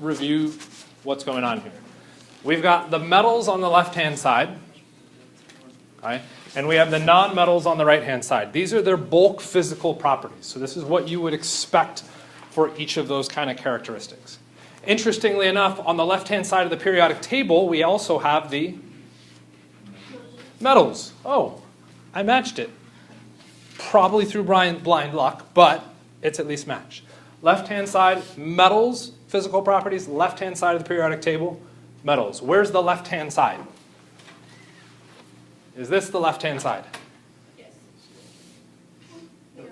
review what's going on here. We've got the metals on the left-hand side, okay, and we have the non-metals on the right-hand side. These are their bulk physical properties. So this is what you would expect for each of those kind of characteristics. Interestingly enough, on the left-hand side of the periodic table, we also have the metals. Oh, I matched it. Probably through blind luck, but it's at least matched. Left-hand side, metals, physical properties. Left-hand side of the periodic table, metals. Where's the left-hand side? Is this the left-hand side? Yes. Yes.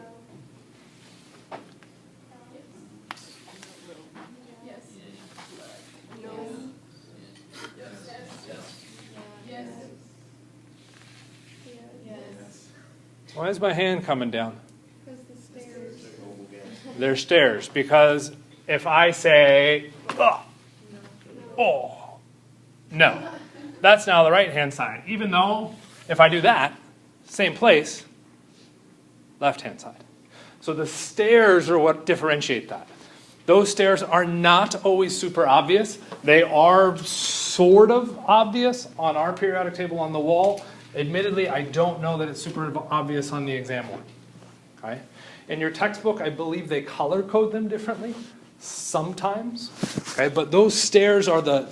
No. Yes. Yes. Why is my hand coming down? Because the stairs. They're stairs, because if I say, oh, no, that's now the right-hand side. Even though, if I do that, same place, left-hand side. So the stairs are what differentiate that. Those stairs are not always super obvious. They are sort of obvious on our periodic table on the wall. Admittedly, I don't know that it's super obvious on the exam one. Okay? In your textbook, I believe they color code them differently sometimes. Okay? But those stairs are the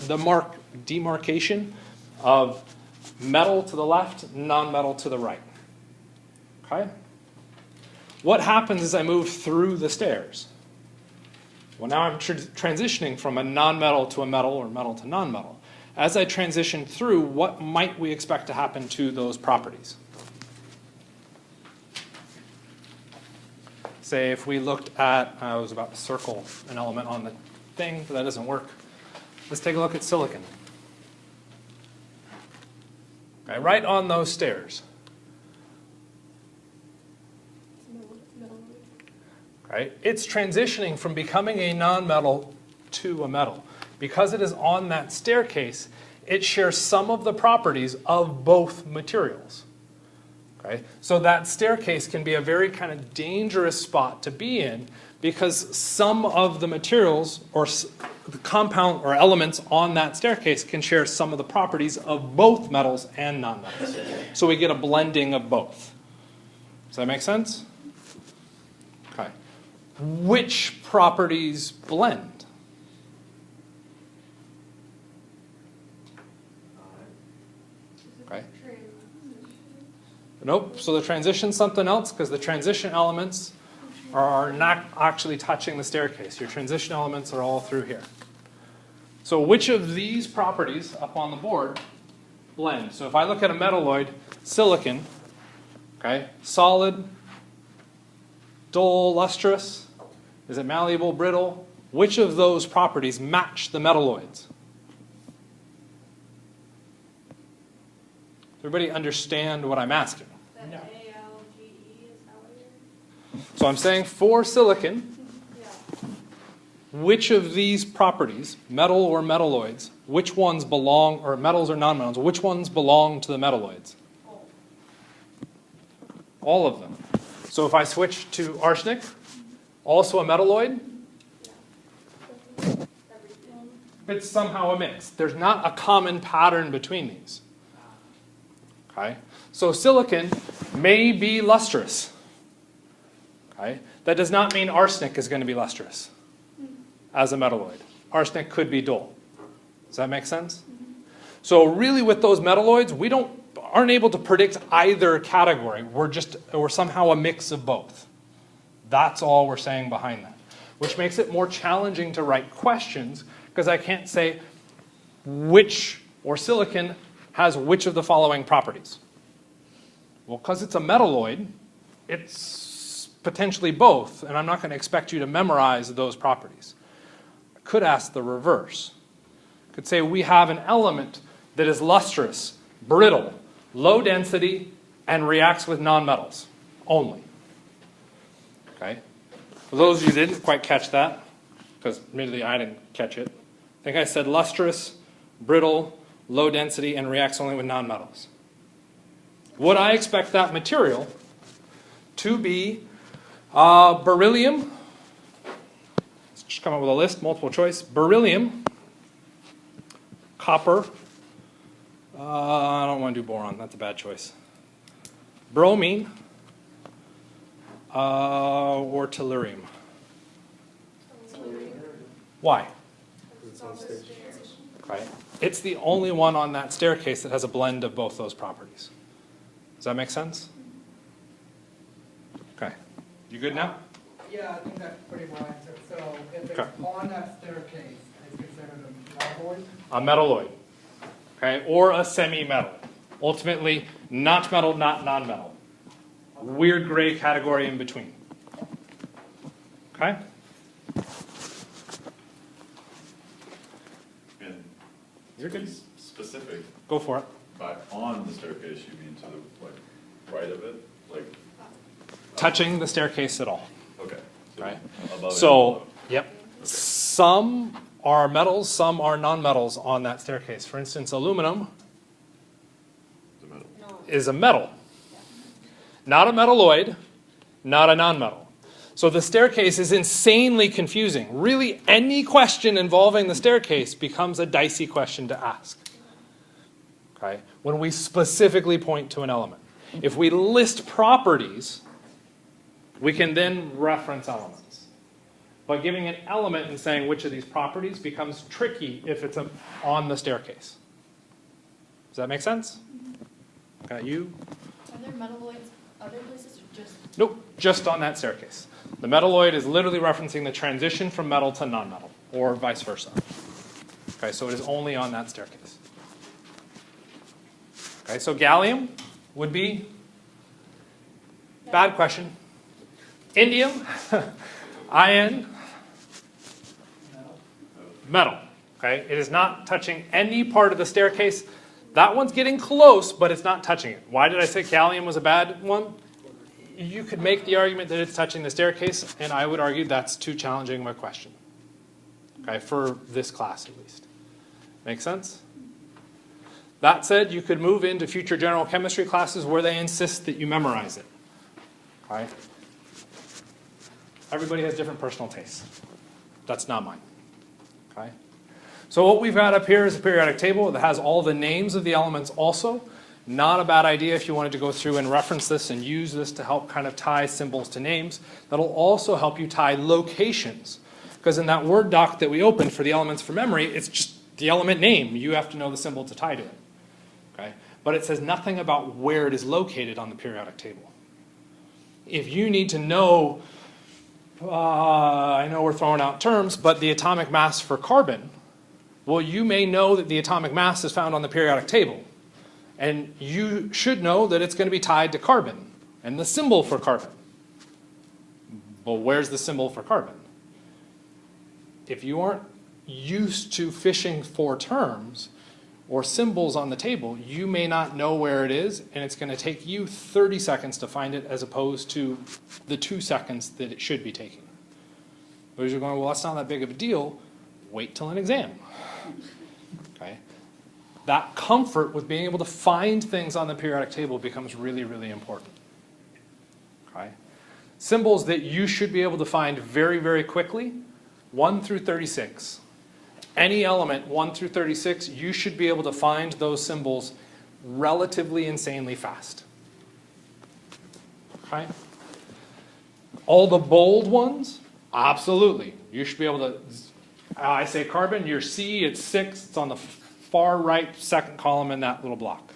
demarcation of metal to the left, non-metal to the right. Okay? What happens as I move through the stairs? Well, now I'm transitioning from a non-metal to a metal or metal to non-metal. As I transition through, what might we expect to happen to those properties? Say if we looked at, I was about to circle an element on the thing, but that doesn't work. Let's take a look at silicon. Okay, right on those stairs. Right? It's transitioning from becoming a non-metal to a metal. Because it is on that staircase, it shares some of the properties of both materials. Okay? So that staircase can be a very kind of dangerous spot to be in because some of the materials or the compound or elements on that staircase can share some of the properties of both metals and non-metals. So we get a blending of both. Does that make sense? Okay. Which properties blend? Okay. Nope. So the transition's something else because the transition elements are not actually touching the staircase. Your transition elements are all through here. So which of these properties up on the board blend? So if I look at a metalloid, silicon, okay, solid, dull, lustrous, is it malleable, brittle? Which of those properties match the metalloids? Does everybody understand what I'm asking? No. A-L-G-E is how it is. So I'm saying for silicon, which of these properties, metal or metalloids, which ones belong, or metals or non-metals, which ones belong to the metalloids? All of them. So if I switch to arsenic, also a metalloid? It's somehow a mix. There's not a common pattern between these. Okay? So silicon may be lustrous. Okay? That does not mean arsenic is going to be lustrous as a metalloid. Arsenic could be dull. Does that make sense? So really with those metalloids, we aren't able to predict either category. We're somehow a mix of both. That's all we're saying behind that. Which makes it more challenging to write questions because I can't say which or silicon has which of the following properties. Well, because it's a metalloid, it's potentially both, and I'm not going to expect you to memorize those properties. I could ask the reverse. I could say we have an element that is lustrous, brittle, low density, and reacts with nonmetals only. Okay? For those of you who didn't quite catch that, because admittedly I didn't catch it, I think I said lustrous, brittle, low density, and reacts only with nonmetals. Would I expect that material to be beryllium? Let's Just come up with a list, multiple choice. Beryllium, copper, I don't want to do boron, that's a bad choice. Bromine, or tellurium. Why? It's on the stairs. Right. It's the only one on that staircase that has a blend of both those properties. Does that make sense? Okay. You good now? Yeah, I think that's pretty well answered. So if it's Okay. on that staircase, it's considered a metalloid? A metalloid. Okay, or a semi-metal. Ultimately, not metal, not non-metal. Weird gray category in between. Okay? And You're to be good. specific, Go for it. by on the staircase, you mean to the, like, right of it? Like, Touching the staircase at all. okay. Right. Above and So, below. yep. Some are metals, some are non-metals on that staircase. For instance, aluminum The middle. is a metal. Not a metalloid, not a non-metal. So the staircase is insanely confusing. Really, any question involving the staircase becomes a dicey question to ask. Okay? When we specifically point to an element. If we list properties, we can then reference elements. But giving an element and saying which of these properties becomes tricky if it's on the staircase. Does that make sense? Got you? Are there metalloids other places or just? Nope, just on that staircase. The metalloid is literally referencing the transition from metal to non-metal, or vice versa. Okay, so it is only on that staircase. Okay, so gallium would be, bad question. Indium, iron, metal. Okay, it is not touching any part of the staircase. That one's getting close, but it's not touching it. Why did I say gallium was a bad one? You could make the argument that it's touching the staircase, and I would argue that's too challenging of a question. Okay, for this class at least. Make sense? That said, you could move into future general chemistry classes where they insist that you memorize it. Okay? Everybody has different personal tastes. That's not mine. Okay? So what we've got up here is a periodic table that has all the names of the elements also. Not a bad idea if you wanted to go through and reference this and use this to help kind of tie symbols to names. That'll also help you tie locations. Because in that Word doc that we opened for the elements for memory, it's just the element name. You have to know the symbol to tie to it. Okay? But it says nothing about where it is located on the periodic table. If you need to know, I know we're throwing out terms, but the atomic mass for carbon, well, you may know that the atomic mass is found on the periodic table. And you should know that it's going to be tied to carbon and the symbol for carbon. Well, where's the symbol for carbon? If you aren't used to fishing for terms or symbols on the table, you may not know where it is, and it's going to take you 30 seconds to find it as opposed to the 2 seconds that it should be taking. But you're going, well, that's not that big of a deal. Wait till an exam. Okay? That comfort with being able to find things on the periodic table becomes really, really important. Okay? Symbols that you should be able to find very, very quickly, 1 through 36. Any element 1 through 36, you should be able to find those symbols relatively insanely fast. Okay? All the bold ones, absolutely. You should be able to, I say carbon, your C, it's 6, it's on the far right second column in that little block.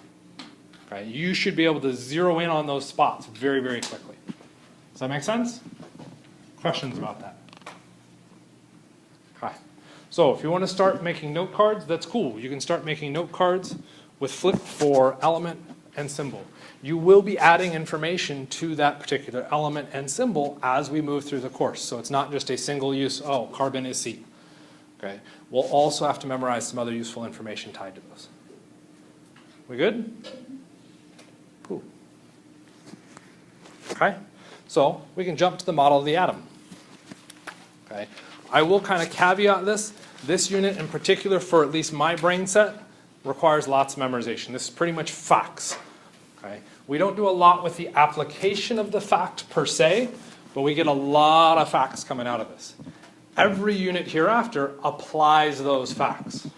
Okay? You should be able to zero in on those spots very, very quickly. Does that make sense? Questions about that? Okay. So if you want to start making note cards, that's cool. You can start making note cards with flip for element and symbol. You will be adding information to that particular element and symbol as we move through the course. So it's not just a single use, oh, carbon is C. Okay. We'll also have to memorize some other useful information tied to those. We good? Cool. Okay. So we can jump to the model of the atom. Okay. I will kind of caveat this. This unit in particular, for at least my brain set, requires lots of memorization. This is pretty much facts. Okay? We don't do a lot with the application of the fact per se, but we get a lot of facts coming out of this. every unit hereafter applies those facts,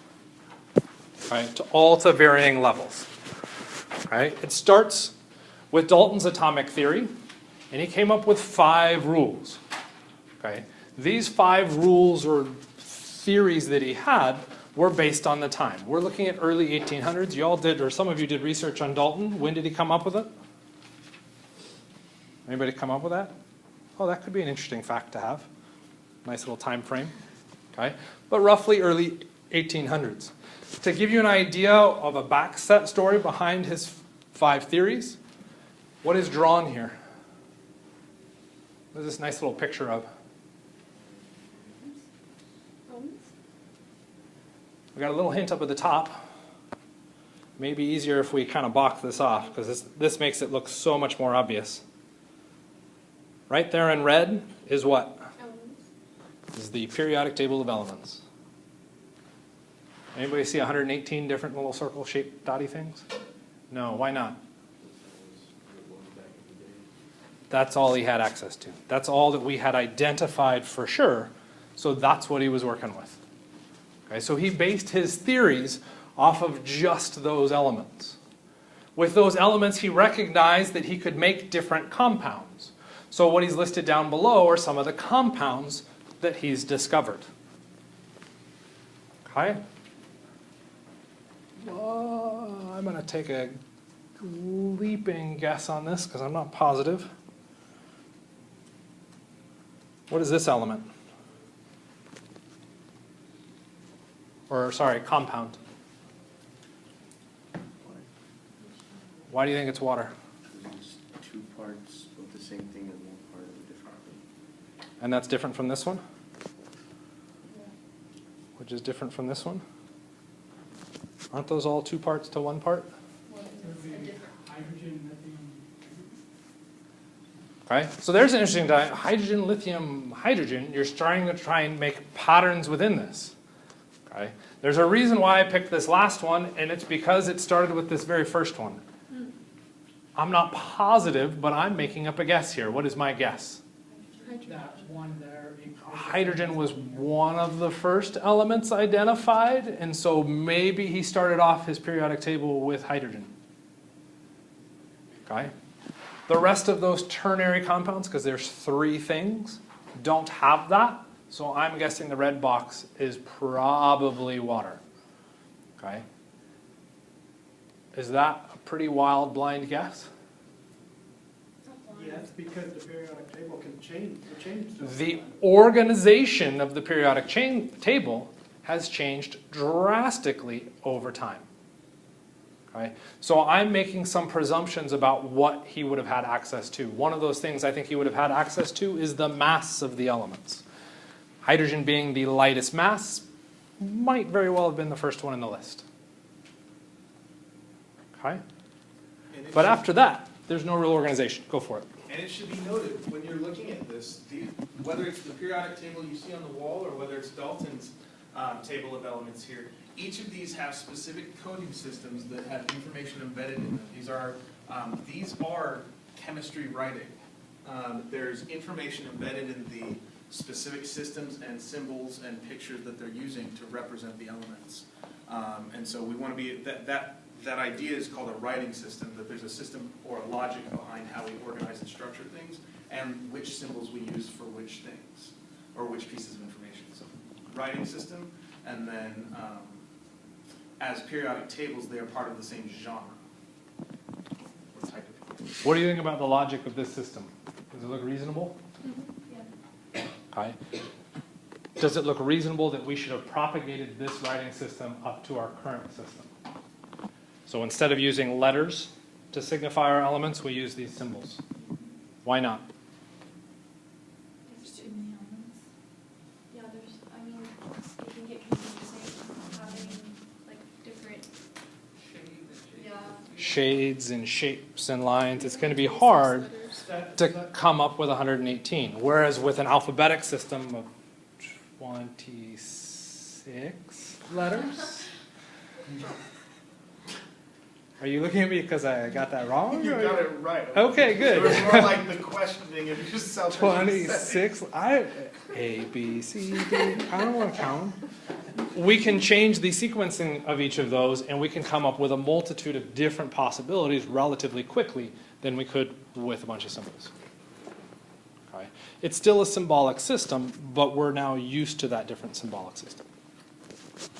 right, to varying levels. Right? It starts with Dalton's atomic theory, and he came up with 5 rules. Okay? These 5 rules or theories that he had were based on the time. We're looking at early 1800s. You all did, or some of you did research on Dalton. When did he come up with it? Anybody come up with that? Oh, that could be an interesting fact to have. Nice little time frame. Okay? But roughly early 1800s. To give you an idea of a backset story behind his 5 theories, what is drawn here? What is this nice little picture of? We got a little hint up at the top. Maybe easier if we kind of box this off, because this makes it look so much more obvious. Right there in red is what? Elements. This is the periodic table of elements. Anybody see 118 different little circle-shaped dotty things? No, why not? That's all he had access to. That's all that we had identified for sure, so that's what he was working with. Okay, so he based his theories off of just those elements. With those elements, he recognized that he could make different compounds. So what he's listed down below are some of the compounds that he's discovered. Okay? I'm going to take a leaping guess on this because I'm not positive. What is this element? Or, sorry, compound. Why do you think it's water? Because it's 2 parts of the same thing and 1 part of a different thing. And that's different from this one? Which is different from this one? Aren't those all 2 parts to 1 part? What is It would be a different? hydrogen, lithium. Okay, so there's an interesting hydrogen, lithium, hydrogen. You're starting to try and make patterns within this. Okay, there's a reason why I picked this last one, and it's because it started with this very first one. I'm not positive, but I'm making up a guess here. What is my guess? That one there. Hydrogen was one of the first elements identified, and so maybe he started off his periodic table with hydrogen. Okay? The rest of those ternary compounds, because there's 3 things, don't have that, so I'm guessing the red box is probably water. Okay? Is that a pretty wild, blind guess? Yes, because the periodic table can change. The organization of the periodic table has changed drastically over time. Okay? So I'm making some presumptions about what he would have had access to. One of those things I think he would have had access to is the mass of the elements. Hydrogen being the lightest mass might very well have been the first one in the list. Okay? But after that, there's no real organization. Go for it. And it should be noted, when you're looking at this, whether it's the periodic table you see on the wall or whether it's Dalton's table of elements here, each of these have specific coding systems that have information embedded in them. These are chemistry writing. There's information embedded in the specific systems and symbols and pictures that they're using to represent the elements. And so we want to be, that idea is called a writing system, that there's a system or a logic behind how we organize and structure things and which symbols we use for which things or which pieces of information. So writing system, and then as periodic tables, they are part of the same genre or type of. What do you think about the logic of this system? Does it look reasonable? Yeah. Okay. Does it look reasonable that we should have propagated this writing system up to our current system? So instead of using letters to signify our elements, we use these symbols. Why not? There's too many elements. Yeah, you can get confusing having like different, yeah. Shades and shapes and lines. It's going to be hard to come up with 118. Whereas with an alphabetic system of 26 letters, Are you looking at me because I got that wrong? You got it right. Okay, It good. was more like the questioning of yourself. 26, A, B, C, D, I don't want to count them. We can change the sequencing of each of those, and we can come up with a multitude of different possibilities relatively quickly than we could with a bunch of symbols. Okay? It's still a symbolic system, but we're now used to that different symbolic system.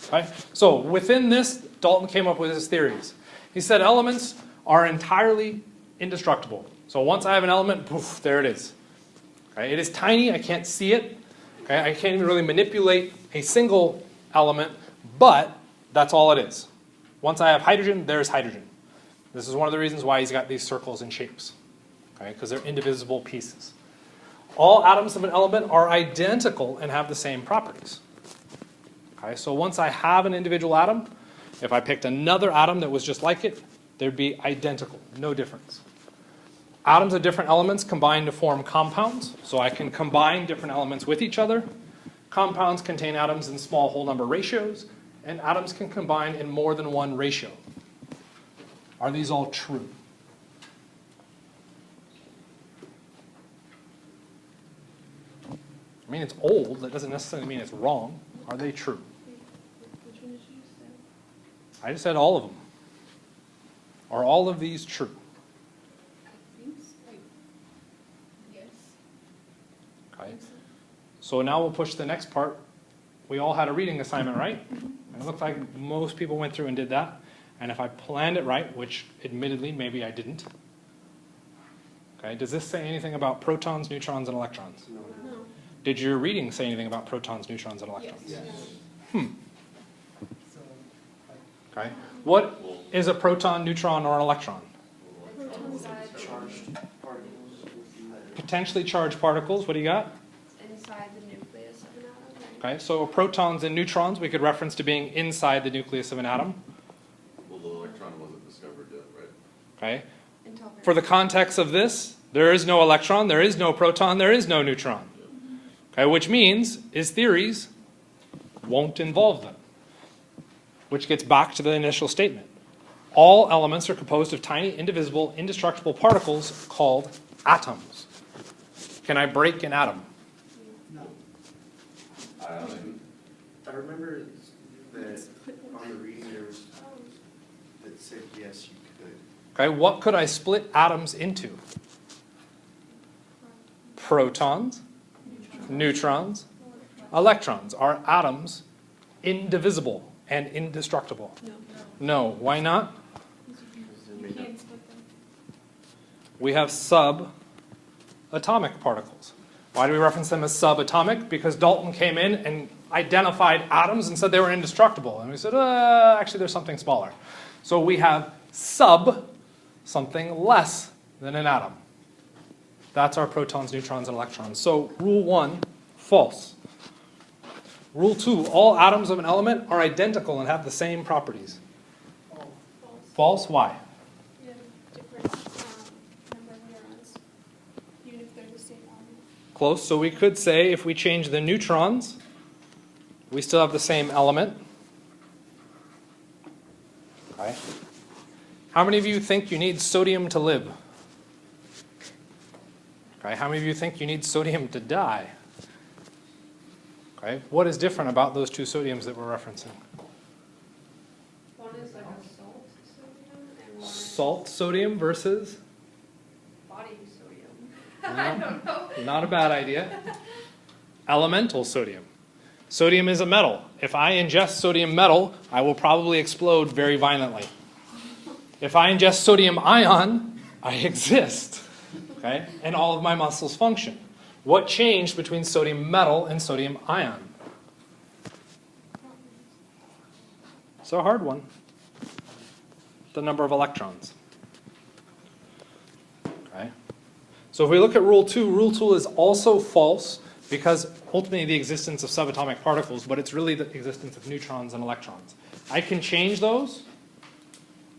Okay? So within this, Dalton came up with his theories. He said elements are entirely indestructible. So once I have an element, poof, there it is. Okay? It is tiny, I can't see it. Okay? I can't even really manipulate a single element, but that's all it is. Once I have hydrogen, there's hydrogen. This is one of the reasons why he's got these circles and shapes, okay? Because they're indivisible pieces. All atoms of an element are identical and have the same properties. Okay? So once I have an individual atom, if I picked another atom that was just like it, they'd be identical, no difference. Atoms of different elements combine to form compounds, so I can combine different elements with each other. Compounds contain atoms in small whole number ratios, and atoms can combine in more than one ratio. Are these all true? I mean, it's old. That doesn't necessarily mean it's wrong. Are they true? Which one did you say? I just said all of them. Are all of these true? I think so. Yes. Okay. So now we'll push to the next part. We all had a reading assignment, right? And it looked like most people went through and did that. And if I planned it right, which admittedly maybe I didn't. Okay, does this say anything about protons, neutrons, and electrons? No. No. Did your reading say anything about protons, neutrons, and electrons? Yes. So, like, Okay. What is a proton, neutron, or an electron? Protons are Charged particles within the Potentially charged particles. What do you got? inside the nucleus of an atom. Okay, so protons and neutrons we could reference to being inside the nucleus of an atom. Well, the electron wasn't discovered yet, right? Okay. Until For the context of this, there is no electron, there is no proton, there is no neutron. Okay, which means his theories won't involve them. Which gets back to the initial statement. All elements are composed of tiny, indivisible, indestructible particles called atoms. Can I break an atom? no. I remember that on the reading there was that said yes, you could. Okay, what could I split atoms into? Protons, neutrons, electrons. Are atoms indivisible and indestructible? No. No. Why not? You can't split them. We have subatomic particles. Why do we reference them as subatomic? Because Dalton came in and identified atoms and said they were indestructible. And we said, actually, there's something smaller. So we have something less than an atom. That's our protons, neutrons, and electrons. So rule 1, false. Rule 2, all atoms of an element are identical and have the same properties. False. False, why? You have different number of neurons, even if they're the same element. Close. So we could say if we change the neutrons, we still have the same element. Okay. How many of you think you need sodium to live? Okay. How many of you think you need sodium to die? Okay. What is different about those two sodiums that we're referencing? One is like a salt sodium, and one is Salt sodium versus? body sodium. I don't know. Not a bad idea. Elemental sodium. Sodium is a metal. If I ingest sodium metal, I will probably explode very violently. If I ingest sodium ion, I exist. Okay? And all of my muscles function. What changed between sodium metal and sodium ion? It's a hard one. The number of electrons. Okay? So if we look at rule 2 is also false because ultimately the existence of subatomic particles, but it's really the existence of neutrons and electrons. I can change those.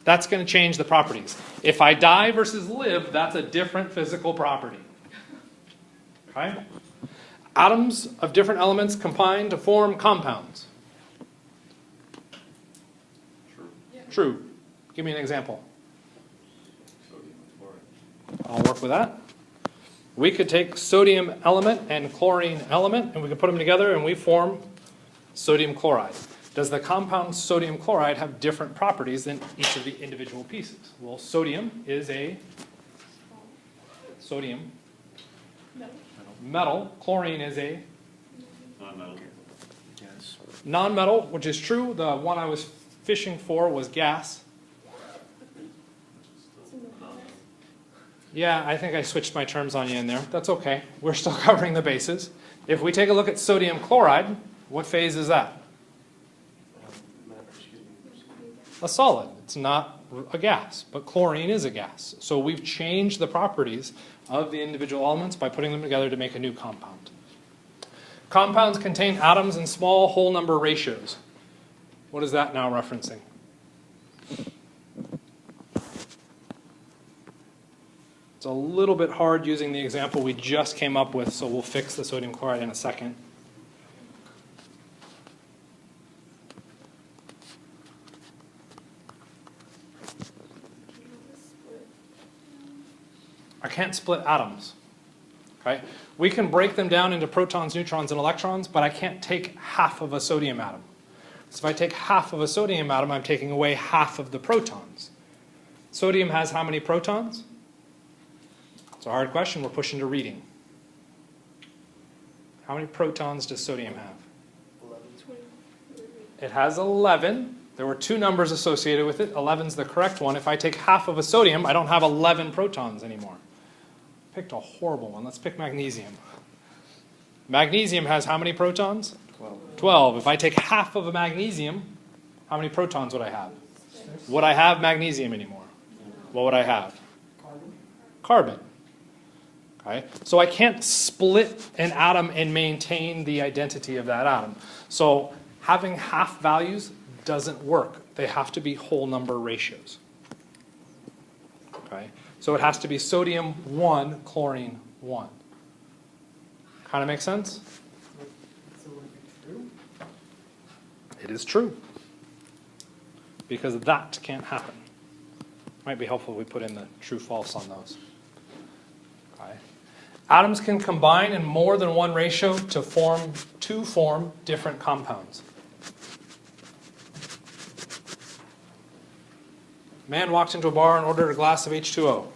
That's going to change the properties. If I die versus live, that's a different physical property. Okay? Atoms of different elements combine to form compounds. True. True. Give me an example. Sodium and chloride. I'll work with that. We could take sodium element and chlorine element, and we could put them together, and we form sodium chloride. Does the compound sodium chloride have different properties than each of the individual pieces? Well, sodium is a sodium metal. Chlorine is a Non-metal. Yes. non-metal, which is true. The one I was fishing for was gas. Yeah, I think I switched my terms on you in there. That's okay. We're still covering the bases. If we take a look at sodium chloride, what phase is that? A solid. It's not a gas, but chlorine is a gas. So we've changed the properties of the individual elements by putting them together to make a new compound. Compounds contain atoms in small whole number ratios. What is that now referencing? It's a little bit hard using the example we just came up with, so we'll fix the sodium chloride in a second. I can't split atoms. Okay? We can break them down into protons, neutrons, and electrons, but I can't take half of a sodium atom. So if I take half of a sodium atom, I'm taking away half of the protons. Sodium has how many protons? It's a hard question. We're pushing to reading. How many protons does sodium have? 11. It has 11. There were two numbers associated with it. 11 is the correct one. If I take half of a sodium, I don't have 11 protons anymore. Picked a horrible one. Let's pick magnesium. Magnesium has how many protons? 12. 12. If I take half of a magnesium, how many protons would I have? Would I have magnesium anymore? What would I have? Carbon. Okay? So I can't split an atom and maintain the identity of that atom. So having half values doesn't work. They have to be whole number ratios. Okay? So it has to be sodium 1, chlorine 1. Kind of make sense? So would it be true? It is true. Because that can't happen. Might be helpful if we put in the true-false on those. Okay. Atoms can combine in more than one ratio to form different compounds. Man walked into a bar and ordered a glass of H2O.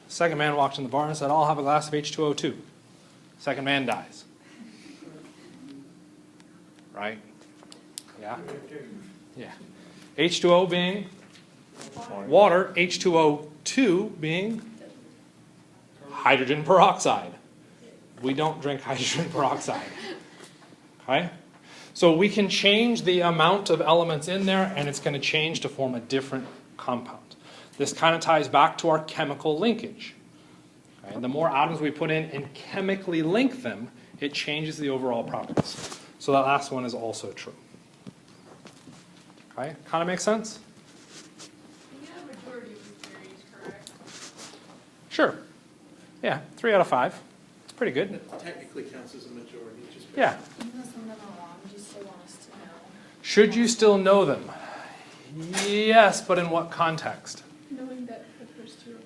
Second man walked in the bar and said, I'll have a glass of H2O too. Second man dies. Right? Yeah? Yeah. H2O being water, H2O2 being hydrogen peroxide. We don't drink hydrogen peroxide. Okay? So we can change the amount of elements in there, and it's going to change to form a different compound. This kind of ties back to our chemical linkage. Okay? The more atoms we put in and chemically link them, it changes the overall properties. So that last one is also true. Okay? Kind of makes sense? You get a majority of the theories correct. Sure. Yeah, 3 out of 5. It's pretty good. It technically counts as a majority, just. Yeah. Even though some of them are wrong, do you still want us to know? Should you still know them? Yes, but in what context? Knowing that the first two are false.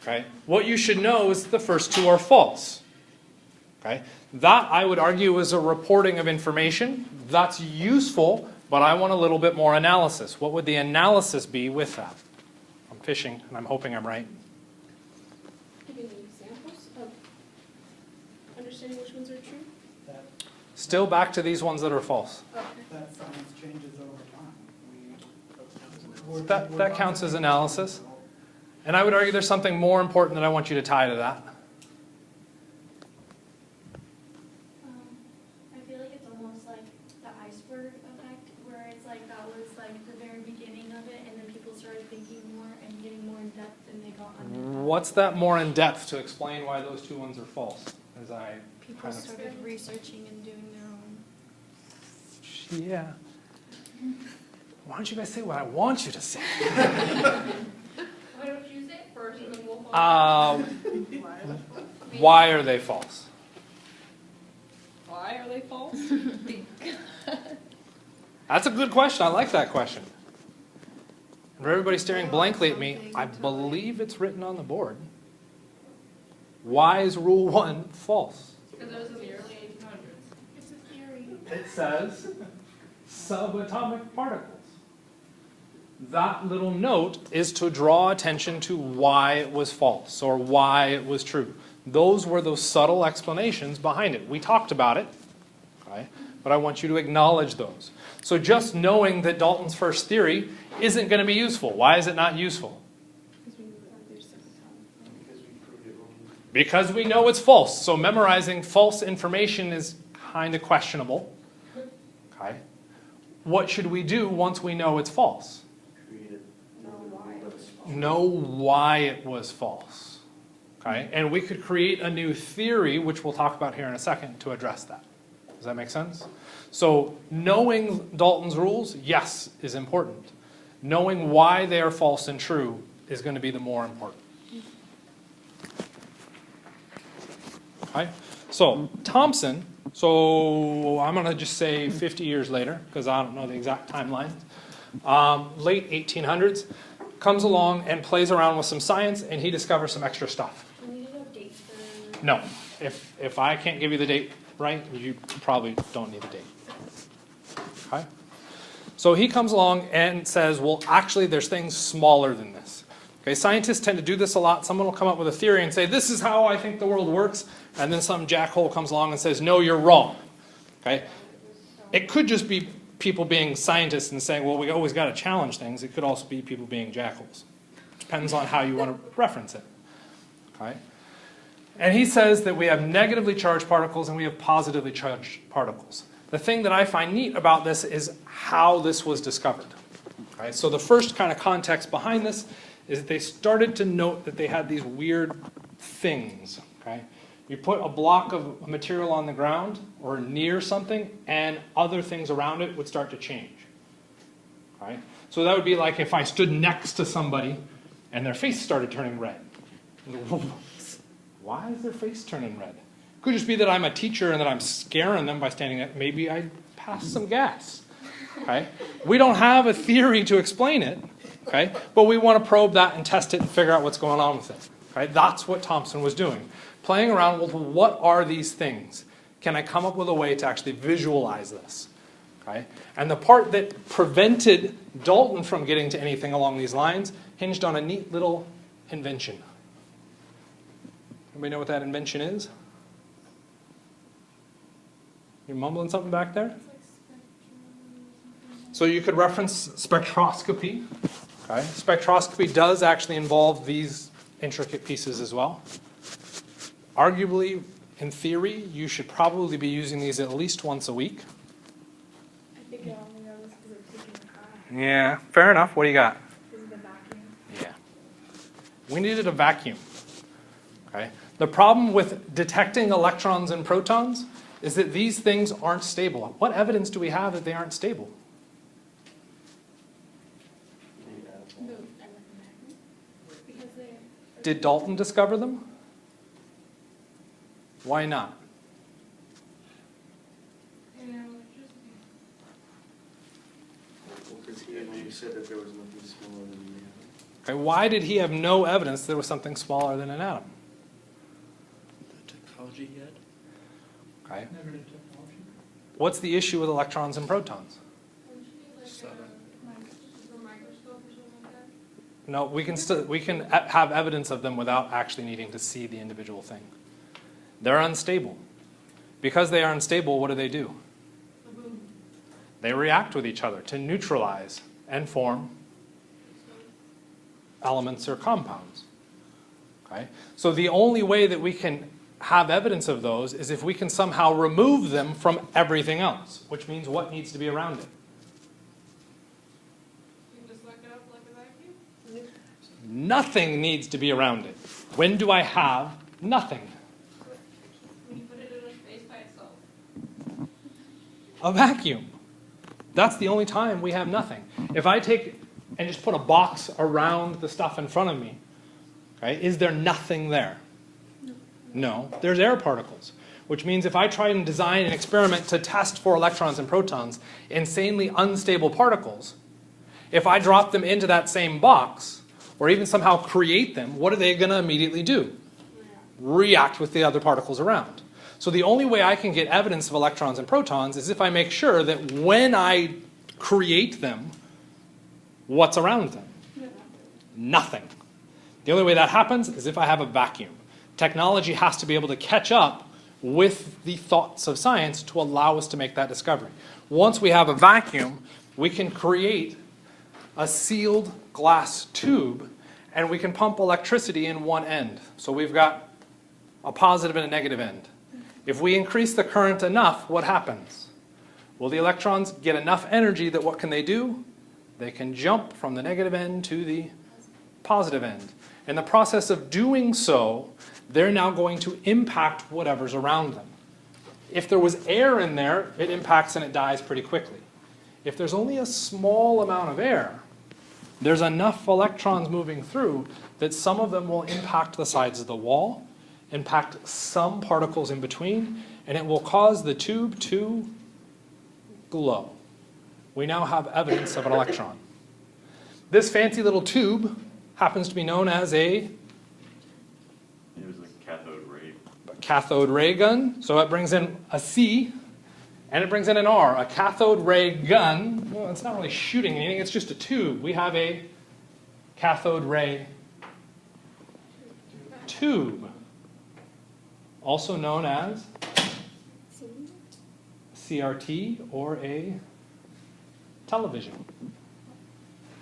Okay. What you should know is the first two are false. Okay. That, I would argue, is a reporting of information. That's useful, but I want a little bit more analysis. What would the analysis be with that? I'm fishing, and I'm hoping I'm right. Give me examples of understanding which ones are true. That, Still back to these ones that are false. that science changes over time. That counts as analysis. And I would argue there's something more important that I want you to tie to that. I feel like it's almost like the iceberg effect, where it's like that was like the very beginning of it, and then people started thinking more and getting more in depth, and they got under. What's that more in depth to explain why those two ones are false? As I People kind of, started researching and doing their own. yeah. Why don't you guys say what I want you to say? Why don't you say it first and then we'll follow? Why are they false? Why are they false? That's a good question. I like that question. And for everybody staring blankly at me, I believe it's written on the board. Why is rule 1 false? Because it was in the early 1800s. It's a theory. It says subatomic particles. That little note is to draw attention to why it was false or why it was true. Those were those subtle explanations behind it. We talked about it, okay? But I want you to acknowledge those. So just knowing that Dalton's first theory isn't going to be useful. Why is it not useful? Because we proved it wrong. Because we know it's false. So memorizing false information is kind of questionable. Okay? What should we do once we know it's false? Create it. Know why it was false. Okay? And we could create a new theory, which we'll talk about here in a second, to address that. Does that make sense? So knowing Dalton's rules, yes, is important. Knowing why they are false and true is going to be the more important. Okay? So Thomson, so I'm going to just say 50 years later, because I don't know the exact timeline, late 1800s, comes along and plays around with some science, and he discovers some extra stuff. Do we need to have dates for? No. If I can't give you the date right, you probably don't need the date. Okay? So he comes along and says, well, actually, there's things smaller than this. Okay, scientists tend to do this a lot. Someone will come up with a theory and say, this is how I think the world works. And then some jackhole comes along and says, no, you're wrong. Okay? It could just be people being scientists and saying, well, we always got to challenge things. It could also be people being jackholes. Depends on how you want to reference it. Okay? And he says that we have negatively charged particles and we have positively charged particles. The thing that I find neat about this is how this was discovered. Okay? So the first kind of context behind this is that they started to note that they had these weird things. Okay? You put a block of material on the ground or near something, and other things around it would start to change. Okay? So that would be like if I stood next to somebody and their face started turning red. Why is their face turning red? Could just be that I'm a teacher and that I'm scaring them by standing there. Maybe I passed some gas. Okay? We don't have a theory to explain it, okay? But we want to probe that and test it and figure out what's going on with it. Okay? That's what Thomson was doing. Playing around with what are these things? Can I come up with a way to actually visualize this? Okay? And the part that prevented Dalton from getting to anything along these lines hinged on a neat little invention. Anybody know what that invention is? You're mumbling something back there? So you could reference spectroscopy. Okay? Spectroscopy does actually involve these intricate pieces as well. Arguably, in theory, you should probably be using these at least once a week. I think it only knows because it's taking a class. Yeah, fair enough. What do you got? This is the vacuum. Yeah. We needed a vacuum. Okay? The problem with detecting electrons and protons is that these things aren't stable. What evidence do we have that they aren't stable? Because they. Did Dalton discover them? Why not? Well, because he only said that there was nothing smaller than the atom. Okay, why did he have no evidence there was something smaller than an atom? The technology yet? Okay. Never did technology. What's the issue with electrons and protons? No, we can have evidence of them without actually needing to see the individual thing. They're unstable. Because they are unstable, what do? They react with each other to neutralize and form elements or compounds. Okay? So the only way that we can have evidence of those is if we can somehow remove them from everything else, which means what needs to be around it? Nothing needs to be around it. When do I have nothing? When you put it in a space by itself. A vacuum. That's the only time we have nothing. If I take and just put a box around the stuff in front of me, okay, is there nothing there? No. There's air particles, which means if I try and design an experiment to test for electrons and protons, insanely unstable particles, If I drop them into that same box, or even somehow create them, what are they going to immediately do? React with the other particles around. So the only way I can get evidence of electrons and protons is if I make sure that when I create them, what's around them? Nothing. The only way that happens is if I have a vacuum. Technology has to be able to catch up with the thoughts of science to allow us to make that discovery. Once we have a vacuum, we can create a sealed glass tube, and we can pump electricity in one end. So we've got a positive and a negative end. If we increase the current enough, what happens? Well, the electrons get enough energy that what can they do? They can jump from the negative end to the positive end. In the process of doing so, they're now going to impact whatever's around them. If there was air in there, it impacts and it dies pretty quickly. If there's only a small amount of air, there's enough electrons moving through that some of them will impact the sides of the wall, impact some particles in between, and it will cause the tube to glow. We now have evidence of an electron. This fancy little tube happens to be known as a cathode ray gun. So it brings in a C and it brings in an R. A cathode ray gun, well, it's not really shooting anything, it's just a tube. We have a cathode ray tube, also known as CRT or a television.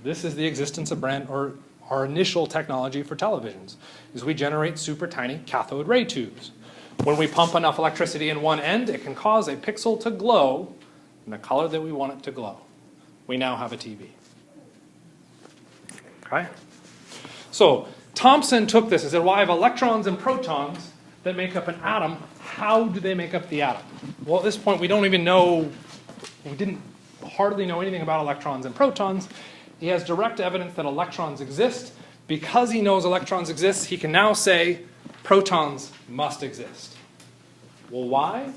This is the existence of our initial technology for televisions, is we generate super tiny cathode ray tubes. When we pump enough electricity in one end, it can cause a pixel to glow in the color that we want it to glow. We now have a TV. Okay? So Thomson took this and said, well, I have electrons and protons that make up an atom. How do they make up the atom? Well, at this point, we don't even know, we didn't hardly know anything about electrons and protons. He has direct evidence that electrons exist. Because he knows electrons exist, he can now say protons must exist. Well, why?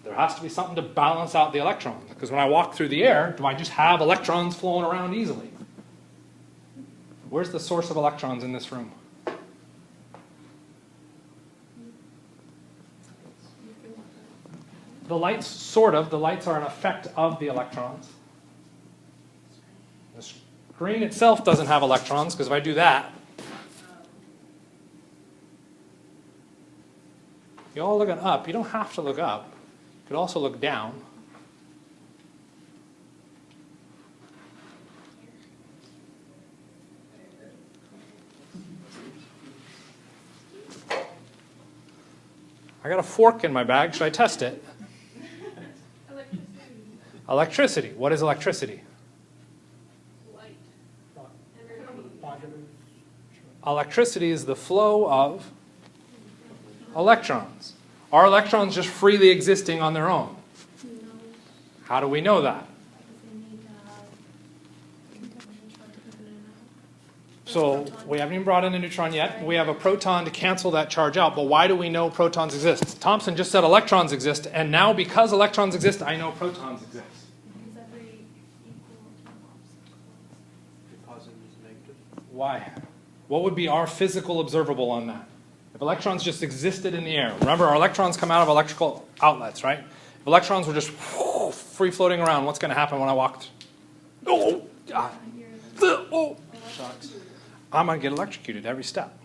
There has to be something to balance out the electrons. Because when I walk through the air, do I just have electrons flowing around easily? Where's the source of electrons in this room? The lights, sort of. The lights are an effect of the electrons. The screen itself doesn't have electrons, because if I do that, you're all looking up. You don't have to look up. You could also look down. I got a fork in my bag. Should I test it? Electricity. What is electricity? Light. Electricity is the flow of electrons. Are electrons just freely existing on their own? No. How do we know that? So we haven't even brought in a neutron yet. We have a proton to cancel that charge out. But why do we know protons exist? Thomson just said electrons exist. And now because electrons exist, I know protons exist. Because every equal Positive is negative. Why? What would be our physical observable on that? If electrons just existed in the air. Remember, our electrons come out of electrical outlets, right? If electrons were just free floating around, what's going to happen when I walk? Oh, God. Oh, shucks. I'm going to get electrocuted every step.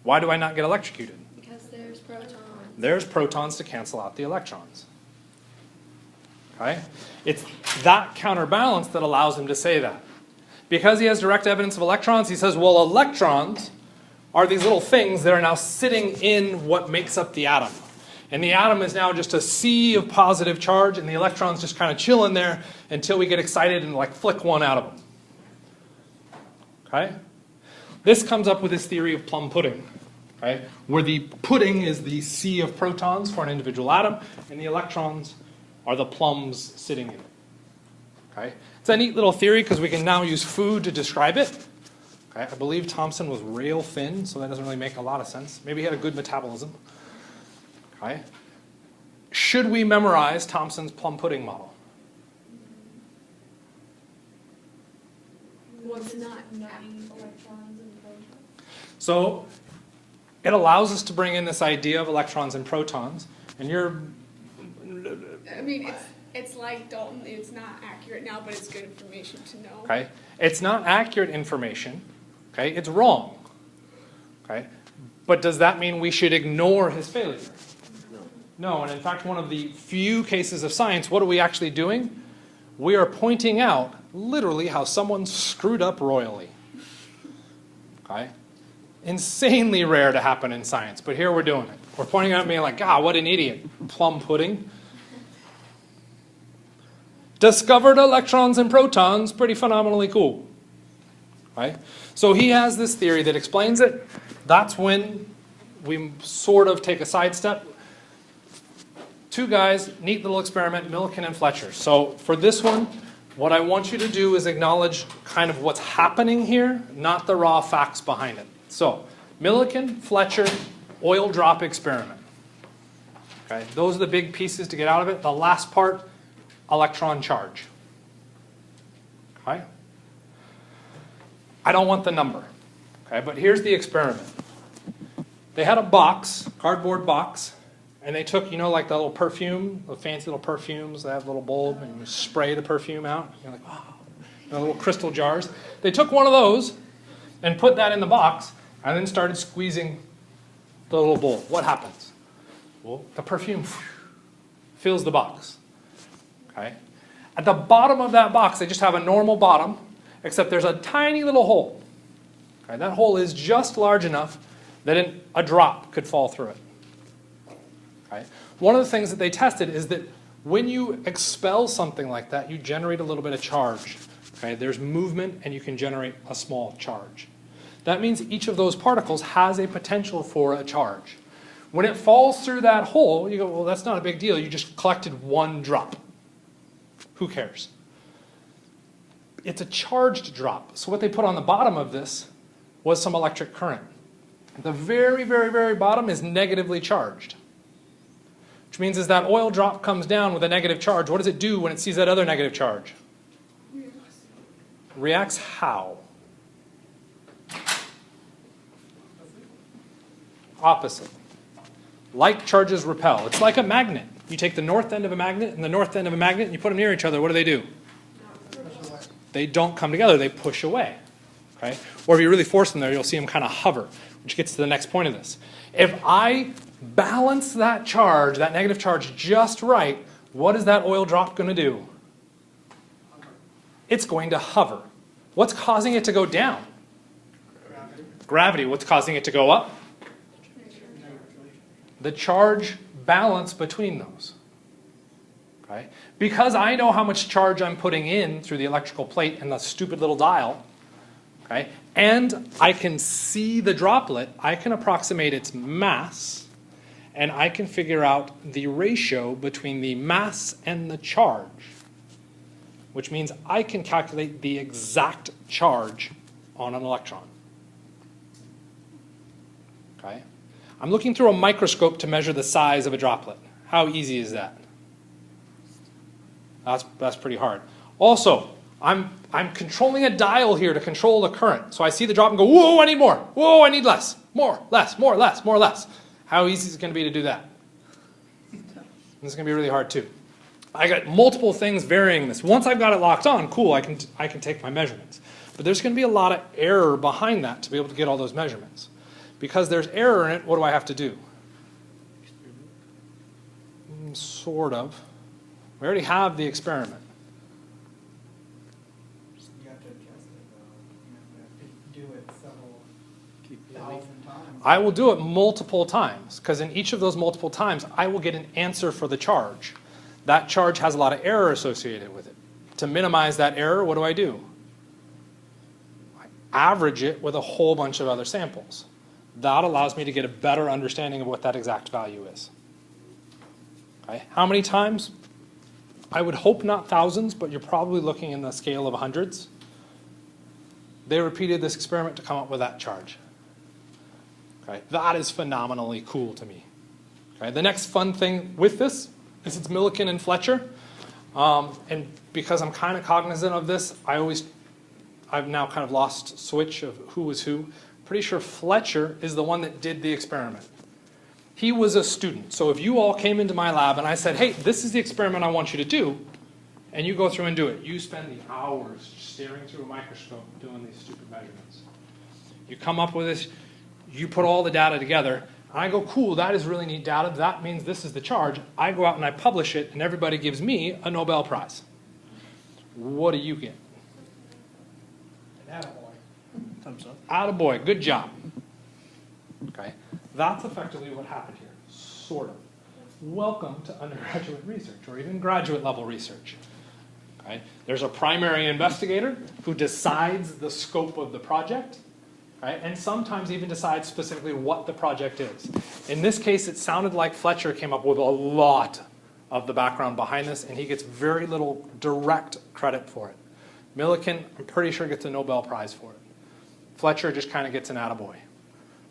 Why do I not get electrocuted? because there's protons. There's protons to cancel out the electrons. Okay? It's that counterbalance that allows him to say that. Because he has direct evidence of electrons, he says, well, electrons are these little things that are now sitting in what makes up the atom. And the atom is now just a sea of positive charge, and the electrons just kind of chill in there until we get excited and like flick one out of them. Okay? This comes up with this theory of plum pudding, right? Where the pudding is the sea of protons for an individual atom, and the electrons are the plums sitting in it. Okay? It's a neat little theory because we can now use food to describe it. Okay? I believe Thomson was rail thin, so that doesn't really make a lot of sense. Maybe he had a good metabolism. Okay? Should we memorize Thomson's plum pudding model? Well, it's not knowing electrons and protons. So it allows us to bring in this idea of electrons and protons, and I mean, it's like Dalton, it's not accurate now, but it's good information to know. okay? It's not accurate information, okay? It's wrong, okay? But does that mean we should ignore his failure? No, and in fact, one of the few cases of science, what are we actually doing? We are pointing out, literally, how someone screwed up royally. Okay? Insanely rare to happen in science, but here we're doing it. We're pointing out, being like, God, what an idiot. Plum pudding. Discovered electrons and protons, pretty phenomenally cool. Right? So he has this theory that explains it. That's when we sort of take a sidestep. Two guys, neat little experiment, Millikan and Fletcher. So for this one, what I want you to do is acknowledge kind of what's happening here, not the raw facts behind it. So Millikan, Fletcher, oil drop experiment. Okay, those are the big pieces to get out of it. The last part, electron charge. Okay? I don't want the number. Okay, but here's the experiment. They had a box, cardboard box, and they took, you know, like the little perfume, the fancy little perfumes, they have a little bulb, and you spray the perfume out. You're like, wow. The little crystal jars. They took one of those and put that in the box, and then started squeezing the little bowl. What happens? Well, the perfume fills the box. Okay? At the bottom of that box, they just have a normal bottom, except there's a tiny little hole. Okay? That hole is just large enough that a drop could fall through it. Okay? One of the things that they tested is that when you expel something like that, you generate a little bit of charge. Okay? There's movement, and you can generate a small charge. That means each of those particles has a potential for a charge. When it falls through that hole, you go, well, that's not a big deal. You just collected one drop. Who cares? It's a charged drop. So what they put on the bottom of this was some electric current. The very, very, very bottom is negatively charged. Which means as that oil drop comes down with a negative charge, what does it do when it sees that other negative charge? Reacts how? Opposite. Like charges repel. It's like a magnet. You take the north end of a magnet and the north end of a magnet and you put them near each other. What do? They don't come together. They push away. Okay? Or if you really force them there, you'll see them kind of hover, which gets to the next point of this. If I balance that charge, that negative charge, just right, what is that oil drop going to do? It's going to hover. What's causing it to go down? Gravity. What's causing it to go up? The charge balance between those. Okay? Because I know how much charge I'm putting in through the electrical plate and the stupid little dial, okay, and I can see the droplet, I can approximate its mass, and I can figure out the ratio between the mass and the charge, which means I can calculate the exact charge on an electron. Okay? I'm looking through a microscope to measure the size of a droplet. How easy is that? That's pretty hard. Also, I'm controlling a dial here to control the current. So I see the drop and go, whoa, I need more. Whoa, I need less. More, less, more, less, more, less. How easy is it going to be to do that? This is going to be really hard too. I got multiple things varying this. Once I've got it locked on, cool, I can take my measurements. But there's going to be a lot of error behind that to be able to get all those measurements. Because there's error in it, what do I have to do? Sort of. We already have the experiment. You have to adjust it, though. You have to do it several thousand times. I will do it multiple times, because in each of those multiple times, I will get an answer for the charge. That charge has a lot of error associated with it. To minimize that error, what do? I average it with a whole bunch of other samples. That allows me to get a better understanding of what that exact value is. Okay. How many times? I would hope not thousands, but you're probably looking in the scale of hundreds. They repeated this experiment to come up with that charge. Okay. That is phenomenally cool to me. Okay. The next fun thing with this is it's Millikan and Fletcher. And because I'm kind of cognizant of this, I always I've now kind of lost switch of who was who. Pretty sure Fletcher is the one that did the experiment. He was a student. So if you all came into my lab and I said, hey, this is the experiment I want you to do, and you go through and do it, you spend the hours staring through a microscope doing these stupid measurements. You come up with this, you put all the data together, and I go, cool, that is really neat data. That means this is the charge. I go out and I publish it, and everybody gives me a Nobel Prize. What do you get? An attaboy. Thumbs up. Attaboy, good job. Okay, that's effectively what happened here, sort of. Welcome to undergraduate research, or even graduate level research. Okay, there's a primary investigator who decides the scope of the project, right, and sometimes even decides specifically what the project is. In this case, it sounded like Fletcher came up with a lot of the background behind this, and he gets very little direct credit for it. Millikan, I'm pretty sure, gets a Nobel Prize for it. Fletcher just kind of gets an attaboy.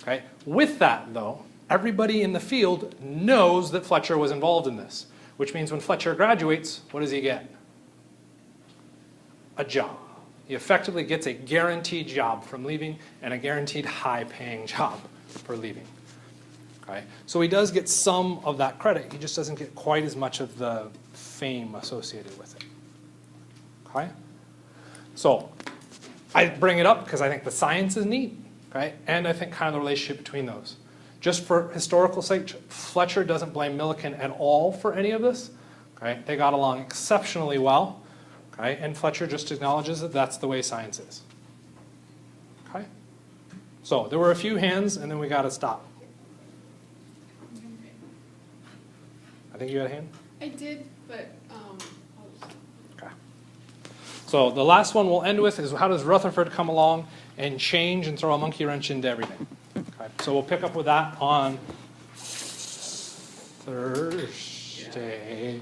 Okay? With that, though, everybody in the field knows that Fletcher was involved in this, which means when Fletcher graduates, what does he get? A job. He effectively gets a guaranteed job from leaving and a guaranteed high-paying job for leaving. Okay? So he does get some of that credit. He just doesn't get quite as much of the fame associated with it. Okay? So I bring it up because I think the science is neat, okay? And I think kind of the relationship between those. Just for historical sake, Fletcher doesn't blame Millikan at all for any of this. Okay? They got along exceptionally well. Okay? And Fletcher just acknowledges that that's the way science is. Okay? So there were a few hands, and then we got to stop. I think you had a hand? I did, but Okay. So the last one we'll end with is how does Rutherford come along and change and throw a monkey wrench into everything? Okay. So we'll pick up with that on Thursday.